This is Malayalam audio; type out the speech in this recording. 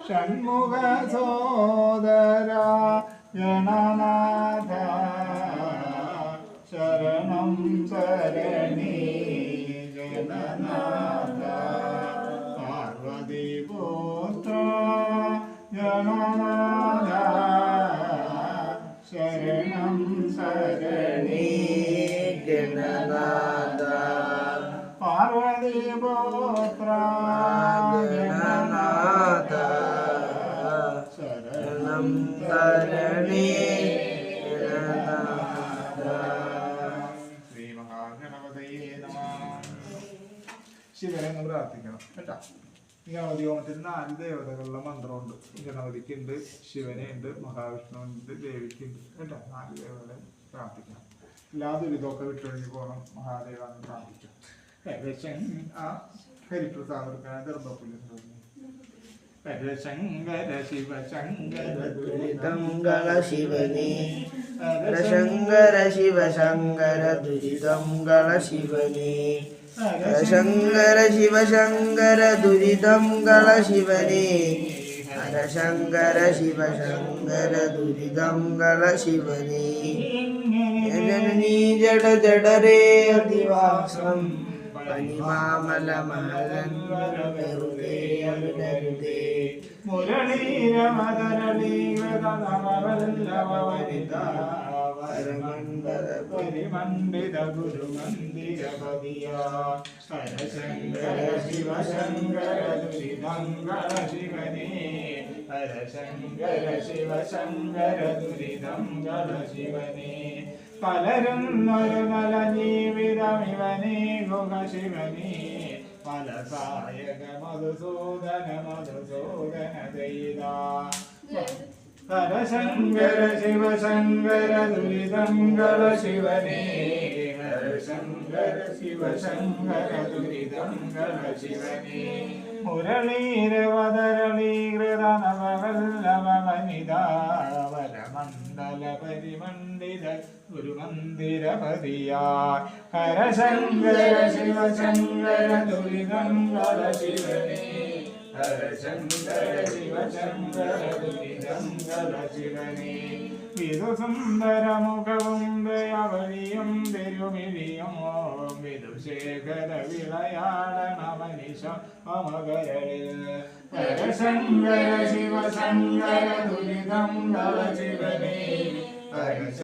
ഷൺമുഖ സോദര ഗണനാഥ ശരണം ശരണി ഗണനാഥ പാർവതി പുത്ര ഗണനാഥ ശരണം ശരണി ഗണനാഥ പാർവതി പുത്ര ഗണനാഥ ശരണം ശരണി ഗണനാഥ. ശ്രീ മഹാഗണപതയേ നമഃ. ശിവനെ നമ്മൾ പ്രാർത്ഥിക്കണം കേട്ടോ. ഈ ഗണപതി ഹോമത്തിൽ 4 ദേവതകളുടെ മന്ത്രമുണ്ട്. ഗണപതിക്ക് ഉണ്ട്, ശിവനെ ഉണ്ട്, മഹാവിഷ്ണുവിനുണ്ട്, ദേവിക്കുണ്ട് കേട്ടോ. 4 ദേവതകളെ പ്രാർത്ഥിക്കണം. എല്ലാ ദുരിതമൊക്കെ വിട്ടൊഴിഞ്ഞ് പോകണം. മഹാദേവാന്ന് പ്രാർത്ഥിക്കും. ആ ഹരിപ്രസാദർക്കാണ് ദർഭപ്പുല്ലുണ്ട്. ശങ്കര ശിവ ശങ്കര ദുരിതംഗള ശിവനേ ശങ്കര ശിവ ശങ്കര ദുരിതംഗള ശിവനേ ശങ്കര ശിവ ശങ്കര ദുരിതംഗള ശിവനേ ശങ്കര ശിവ ശങ്കര ദുരിതംഗള ശിവനേ ജനനീ ജഡ ജഡരേ അധിവാസം പനിമാമലമലരുതേ അരുതരുതേ മുരളീരമദരളീകൃതനവവല്ലഭവനിതാ പരിമണ്ഡിത ഗുരുമന്ദിരപതിയ ഹരശങ്കര ശിവ ശങ്കര ദുരിതംഗള ശിവനേ ഹരശങ്കര ശിവ ശങ്കര ദുരിതംഗള ശിവനേ പലരും ഒരു നല ജീവിതമിവനേ ഗുഹ ശിവനേ ഫലസായക മധുസൂദന മധുസൂദന ദൈതാ ഹരശങ്കര ശിവ ശങ്കര ദുരിതംഗള ശിവനേ ഹരശങ്കര ശിവ ശങ്കര ദുരിതംഗള ശിവനേ മുരളീരവദരളീകൃത നവവല്ലഭവനിതാ വരമണ്ഡല പരിമണ്ഡിത ഗുരുമന്ദിരപതിയാ ഹരശങ്കര ശിവ ശങ്കര ദുരിതംഗള ശിവനേ ഹരശങ്കര ശിവ ശങ്കര ദുരിതംഗള ശിവനേ വിധുസുന്ദരമുഖവും ദയവഴിയും തിരുമിഴിയും വിധുശേഖര വിളയാടണമനിശ മമകരളിൽ ഹരശങ്കര ശിവ ശങ്കര ദുരിതംഗള ശിവനേ